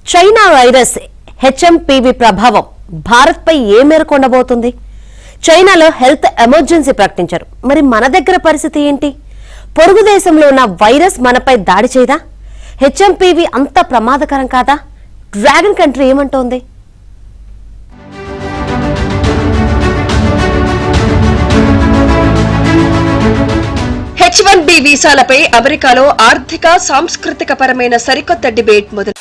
China virus HMPV ప్రభావం భారత్ పై ఏ మేరకు ఉండబోతుంది? చైనాలో హెల్త్ ఎమర్జెన్సీ ప్రకటించారు. మరి మన దగ్గర పరిస్థితి ఏంటి? పొరుగు దేశంలో ఉన్న వైరస్ మనపై దాడి చేయదా? హెచ్ఎంపీవీ అంత ప్రమాదకరం కాదా? Dragon country ఏమంటోంది? H1B వీసాలపై అమెరికాలో ఆర్థిక సాంస్కృతిక పరమైన సరికొత్త డిబేట్ మొదలు.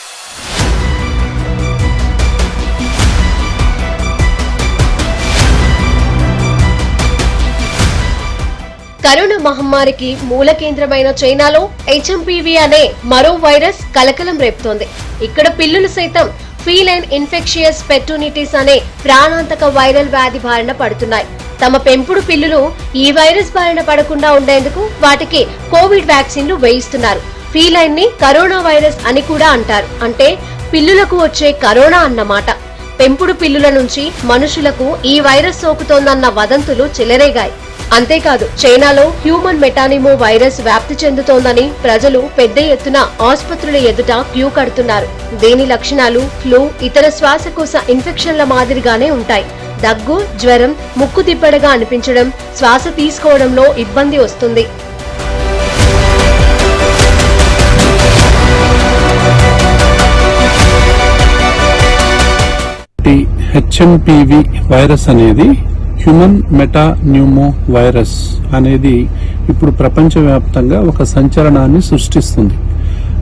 కరోనా మహమ్మారికి మూల కేంద్రమైన చైనాలో హెచ్ఎంపీవీ అనే మరో వైరస్ కలకలం రేపుతోంది. ఇక్కడ పిల్లులు సైతం ఫీలైన్ ఇన్ఫెక్షియస్ పెటూనిటిస్ అనే ప్రాణాంతక వైరల్ వ్యాధి బారిన పడుతున్నాయి. తమ పెంపుడు పిల్లులు ఈ వైరస్ బారిన పడకుండా ఉండేందుకు వాటికి కోవిడ్ వ్యాక్సిన్లు వేయిస్తున్నారు. ఫీలైన్ ని కరోనా వైరస్ అని కూడా అంటారు. అంటే పిల్లులకు వచ్చే కరోనా అన్నమాట. పెంపుడు పిల్లుల నుంచి మనుషులకు ఈ వైరస్ సోకుతోందన్న వదంతులు చెలరేగాయి. అంతేకాదు, చైనాలో హ్యూమన్ మెటానిమో వైరస్ వ్యాప్తి చెందుతోందని ప్రజలు పెద్ద ఎత్తున ఆసుపత్రుల ఎదుట క్యూ కడుతున్నారు. దీని లక్షణాలు ఫ్లూ, ఇతర శ్వాసకోశ ఇన్ఫెక్షన్ల మాదిరిగానే ఉంటాయి. దగ్గు, జ్వరం, ముక్కు తిప్పడగా అనిపించడం, శ్వాస తీసుకోవడంలో ఇబ్బంది వస్తుంది. హెచ్ఎంపీవీ వైరస్ అనేది హ్యూమన్ మెటాన్యూమో వైరస్ అనేది ఇప్పుడు ప్రపంచవ్యాప్తంగా ఒక సంచలనాన్ని సృష్టిస్తుంది.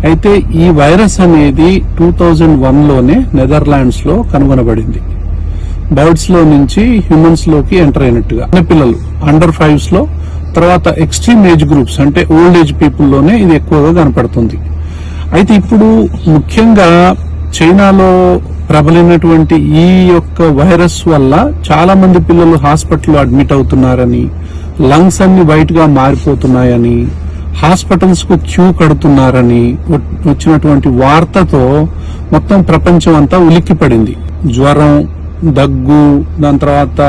అయితే ఈ వైరస్ అనేది 2001లోనే నెదర్లాండ్స్ లో కనుగొనబడింది. బర్డ్స్ లో నుంచి హ్యూమన్స్ లోకి ఎంటర్ అయినట్టుగా. పిల్లలు అండర్ 5s లో, తర్వాత ఎక్స్ట్రీమ్ ఏజ్ గ్రూప్స్ అంటే ఓల్డ్ ఏజ్ పీపుల్ లోనే ఇది ఎక్కువగా కనపడుతుంది. అయితే ఇప్పుడు ముఖ్యంగా చైనాలో ప్రబలినటువంటి ఈ యొక్క వైరస్ వల్ల చాలా మంది పిల్లలు హాస్పిటల్లో అడ్మిట్ అవుతున్నారని, లంగ్స్ అన్ని వైట్ గా మారిపోతున్నాయని, హాస్పిటల్స్ కు క్యూ కడుతున్నారని వచ్చినటువంటి వార్తతో మొత్తం ప్రపంచం అంతా ఉలిక్కిపడింది. జ్వరం, దగ్గు, దాని తర్వాత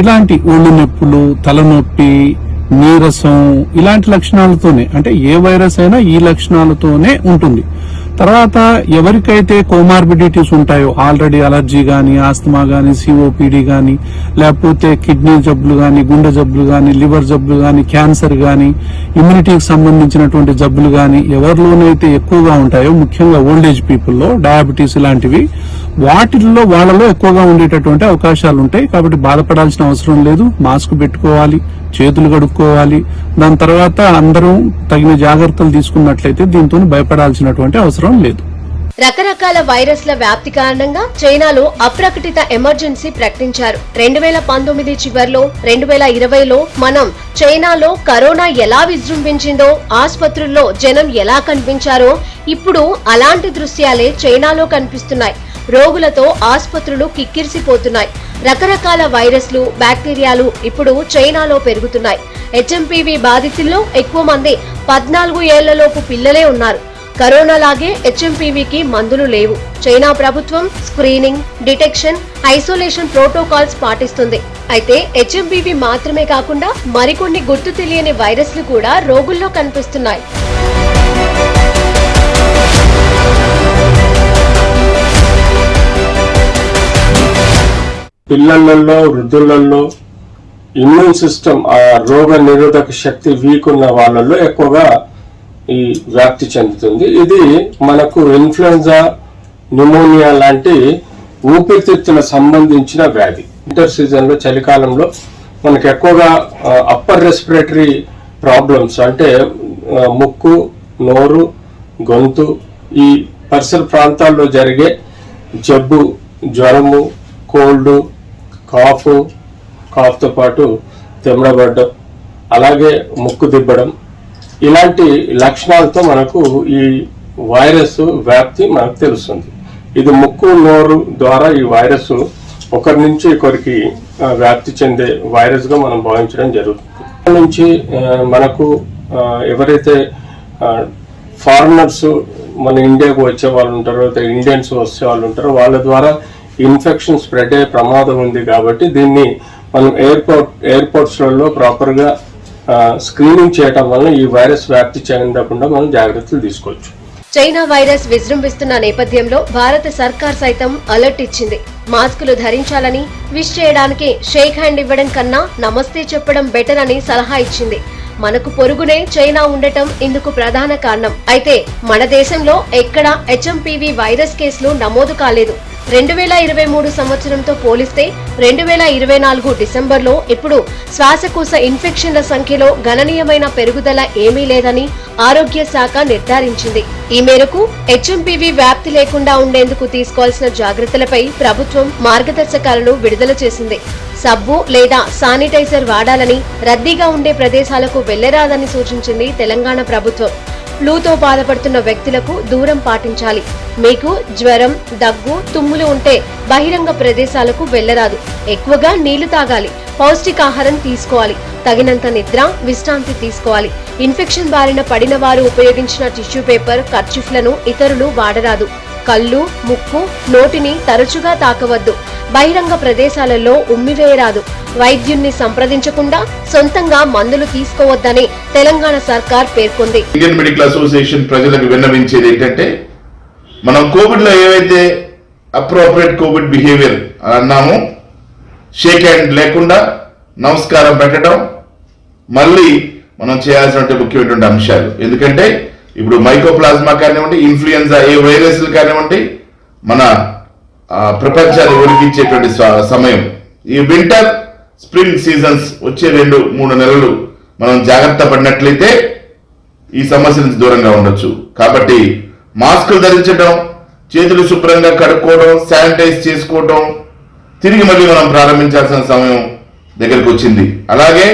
ఇలాంటి ఒళ్ళు నొప్పులు, తలనొప్పి, నీరసం, ఇలాంటి లక్షణాలతోనే, అంటే ఏ వైరస్ అయినా ఈ లక్షణాలతోనే ఉంటుంది. తర్వాత ఎవరికైతే కోమార్బిడిటీస్ ఉంటాయో, ఆల్రెడీ అలర్జీ గాని, ఆస్తమా గాని, సిఓపిడి గాని, లేకపోతే కిడ్నీ జబ్బులు గాని, గుండె జబ్బులు గాని, లివర్ జబ్బులు గాని, క్యాన్సర్ గాని, ఇమ్యూనిటీకి సంబంధించినటువంటి జబ్బులు గాని ఎవరిలోనైతే ఎక్కువగా ఉంటాయో, ముఖ్యంగా ఓల్డ్ ఏజ్ పీపుల్లో డయాబెటీస్ ఇలాంటివి, వాళ్ళలో ఎక్కువగా ఉండేటటువంటి అవకాశాలు ఉంటాయి. కాబట్టి బాధపడాల్సిన అవసరం లేదు. మాస్క్ పెట్టుకోవాలి, చేతులు కడుక్కోవాలి. దాని తర్వాత అందరూ తగిన జాగ్రత్తలు తీసుకున్నట్లయితే దీంతో భయపడాల్సినటువంటి అవసరం లేదు. రకరకాల వైరస్ల వ్యాప్తి కారణంగా చైనాలో అప్రకటిత ఎమర్జెన్సీ ప్రకటించారు. 2019 చివర్లో, 2020లో మనం చైనాలో కరోనా ఎలా విజృంభించిందో, ఆసుపత్రుల్లో జనం ఎలా కనిపించారో ఇప్పుడు అలాంటి దృశ్యాలే చైనాలో కనిపిస్తున్నాయి. రోగులతో ఆసుపత్రులు కిక్కిరిసిపోతున్నాయి. రకరకాల వైరస్లు, బ్యాక్టీరియాలు ఇప్పుడు చైనాలో పెరుగుతున్నాయి. హెచ్ఎంపీవీ బాధితుల్లో ఎక్కువ మంది 14 ఏళ్లలోపు పిల్లలే ఉన్నారు. కరోనా లాగే హెచ్ఎంపీవీకి మందులు లేవు. చైనా ప్రభుత్వం స్క్రీనింగ్, డిటెక్షన్, ఐసోలేషన్ ప్రోటోకాల్స్ పాటిస్తుంది. అయితే హెచ్ఎంపీవీ మాత్రమే కాకుండా మరికొన్ని గుర్తు తెలియని వైరస్లు కూడా రోగుల్లో కనిపిస్తున్నాయి. పిల్లలలో, వృద్ధులలో ఇమ్యూన్ సిస్టమ్, ఆ రోగ నిరోధక శక్తి వీక్ ఉన్న వాళ్ళలో ఎక్కువగా ఈ వ్యాప్తి చెందుతుంది. ఇది మనకు ఇన్ఫ్లుయెంజా, న్యూమోనియా లాంటి ఊపిరితిత్తుల సంబంధించిన వ్యాధి. వింటర్ సీజన్ లో, చలికాలంలో మనకు ఎక్కువగా అప్పర్ రెస్పిరేటరీ ప్రాబ్లమ్స్, అంటే ముక్కు, నోరు, గొంతు, ఈ పరిసర ప్రాంతాల్లో జరిగే జబ్బు, జ్వరము, కోల్డ్, కాఫ్తో పాటు తెమ్మడబడ్డం, అలాగే ముక్కు దిబ్బడం, ఇలాంటి లక్షణాలతో మనకు ఈ వైరస్ వ్యాప్తి మనకు తెలుస్తుంది. ఇది ముక్కు, నోరు ద్వారా ఈ వైరస్ ఒకరి నుంచి ఒకరికి వ్యాప్తి చెందే వైరస్ గా మనం భావించడం జరుగుతుంది. నుంచి మనకు ఎవరైతే ఫారినర్స్ మన ఇండియాకు వచ్చే వాళ్ళు ఉంటారో, ఇండియన్స్ వచ్చే వాళ్ళు ఉంటారో, వాళ్ళ ద్వారా ఇన్ఫెక్షన్ స్ప్రెడ్ అయ్యే ప్రమాదం ఉంది. కాబట్టి దీన్ని మనం ఎయిర్పోర్ట్స్లలో ప్రాపర్గా స్క్రీనింగ్ చేయటం వల్ల ఈ వైరస్ వ్యాప్తి చెందకుండా మనం జాగ్రత్తలు తీసుకోవచ్చు. చైనా వైరస్ విజృంభిస్తున్న నేపథ్యంలో భారత సర్కార్ సైతం అలర్ట్ ఇచ్చింది. మాస్కులు ధరించాలని, విష్ చేయడానికి షేక్ హ్యాండ్ ఇవ్వడం కన్నా నమస్తే చెప్పడం బెటర్ అని సలహా ఇచ్చింది. మనకు పొరుగునే చైనా ఉండటం ఇందుకు ప్రధాన కారణం. అయితే మన దేశంలో ఎక్కడా హెచ్ఎంపీవీ వైరస్ కేసులు నమోదు కాలేదు. 2023 సంవత్సరంతో పోలిస్తే 2024 డిసెంబర్లో ఇప్పుడు శ్వాసకోశ ఇన్ఫెక్షన్ల సంఖ్యలో గణనీయమైన పెరుగుదల ఏమీ లేదని ఆరోగ్య శాఖ నిర్ధారించింది. ఈ మేరకు హెచ్ఎంపీవీ వ్యాప్తి లేకుండా ఉండేందుకు తీసుకోవాల్సిన జాగ్రత్తలపై ప్రభుత్వం మార్గదర్శకాలను విడుదల చేసింది. సబ్బు లేదా శానిటైజర్ వాడాలని, రద్దీగా ఉండే ప్రదేశాలకు వెళ్లరాదని సూచించింది తెలంగాణ ప్రభుత్వం. ఫ్లూతో బాధపడుతున్న వ్యక్తులకు దూరం పాటించాలి. మీకు జ్వరం, దగ్గు, తుమ్ములు ఉంటే బహిరంగ ప్రదేశాలకు వెళ్లరాదు. ఎక్కువగా నీళ్లు తాగాలి. పౌష్టికాహారం తీసుకోవాలి. తగినంత నిద్ర, విశ్రాంతి తీసుకోవాలి. ఇన్ఫెక్షన్ బారిన పడిన వారు ఉపయోగించిన టిష్యూ పేపర్, కర్చీఫ్లను ఇతరులు వాడరాదు. కళ్ళు, ముక్కు, నోటిని తరచుగా తాకవద్దు. బహిరంగ ప్రదేశాలలో ఉమ్మివేయరాదు. వైద్యుణ్ణి సంప్రదించకుండా సొంతంగా మందులు తీసుకోవద్దని తెలంగాణ సర్కార్ పేర్కొంది. ఇండియన్ మెడికల్ అసోసియేషన్ ప్రజలకు విన్నవించేది ఏంటంటే, మనం కోవిడ్ లో ఏవైతే అప్రోప్రియేట్ కోవిడ్ బిహేవియర్ అన్నామో, షేక్ హ్యాండ్ లేకుండా నమస్కారం పెట్టడం మళ్ళీ మనం చేయాల్సినటువంటి ముఖ్యమైనటువంటి అంశాలు. ఎందుకంటే ఇప్పుడు మైకోప్లాస్మా కానివ్వండి, ఇన్ఫ్లుయెన్జా ఏ వైరస్లు కానివ్వండి, మన ప్రపంచాన్ని ఒలికించేటువంటి సమయం. ఈ వింటర్, స్ప్రింగ్ సీజన్స్ వచ్చే 2-3 నెలలు మనం జాగ్రత్త పడినట్లయితే ఈ సమస్య నుంచి దూరంగా ఉండొచ్చు. కాబట్టి మాస్కులు ధరించడం, చేతులు శుభ్రంగా కడుక్కోవడం, శానిటైజ్ చేసుకోవడం తిరిగి మళ్ళీ మనం ప్రారంభించాల్సిన సమయం దగ్గరకు వచ్చింది. అలాగే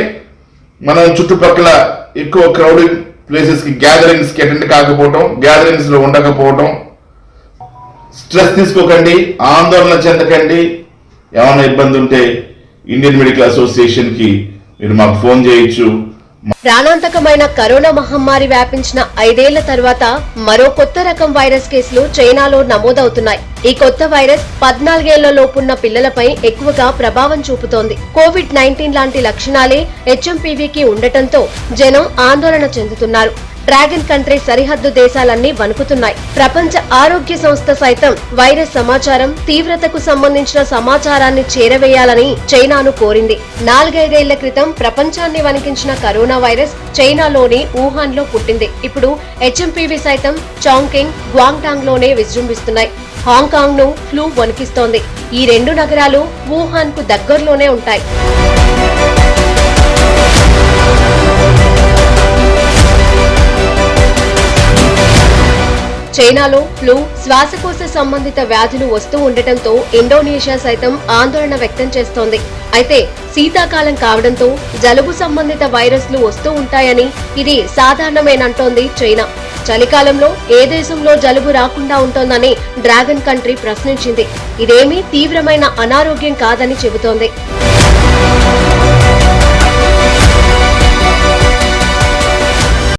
మనం చుట్టుపక్కల ఎక్కువ క్రౌడింగ్ ప్లేసెస్ కి, గ్యాదరింగ్స్ కి అటెండ్ కాకపోవడం, గ్యాదరింగ్స్ లో ఉండకపోవడం. స్ట్రెస్ తీసుకోకండి, ఆందోళన చెందకండి. ఏమైనా ఇబ్బంది ఉంటే ఇండియన్ మెడికల్ అసోసియేషన్ కి మీరు మాకు ఫోన్ చేయొచ్చు. ప్రాణాంతకమైన కరోనా మహమ్మారి వ్యాపించిన 5 ఏళ్ల తర్వాత మరో కొత్త రకం వైరస్ కేసులు చైనాలో నమోదవుతున్నాయి. ఈ కొత్త వైరస్ 14 ఏళ్ల లోపున్న పిల్లలపై ఎక్కువగా ప్రభావం చూపుతోంది. కోవిడ్-19 లాంటి లక్షణాలే హెచ్ఎంపీవీకి ఉండటంతో జనం ఆందోళన చెందుతున్నారు. డ్రాగన్ కంట్రీ సరిహద్దు దేశాలన్నీ వణుకుతున్నాయి. ప్రపంచ ఆరోగ్య సంస్థ సైతం వైరస్ సమాచారం, తీవ్రతకు సంబంధించిన సమాచారాన్ని చేరవేయాలని చైనాను కోరింది. 4-5 ఏళ్ల క్రితం ప్రపంచాన్ని వణికించిన కరోనా వైరస్ చైనాలోని వుహాన్ లో పుట్టింది. ఇప్పుడు హెచ్ఎంపీవీ సైతం చాంగ్కింగ్, గ్వాంగ్టాంగ్ లోనే విజృంభిస్తున్నాయి. హాంకాంగ్ ను ఫ్లూ వణికిస్తోంది. ఈ 2 నగరాలు వుహాన్ కు దగ్గరలోనే ఉంటాయి. చైనాలో ఫ్లూ, శ్వాసకోశ సంబంధిత వ్యాధులు వస్తూ ఉండటంతో ఇండోనేషియా సైతం ఆందోళన వ్యక్తం చేస్తోంది. అయితే శీతాకాలం కావడంతో జలుబు సంబంధిత వైరస్లు వస్తూ ఉంటాయని, ఇది సాధారణమేనంటోంది చైనా. చలికాలంలో ఏ దేశంలో జలుబు రాకుండా ఉంటోందని డ్రాగన్ కంట్రీ ప్రశ్నించింది. ఇదేమీ తీవ్రమైన అనారోగ్యం కాదని చెబుతోంది.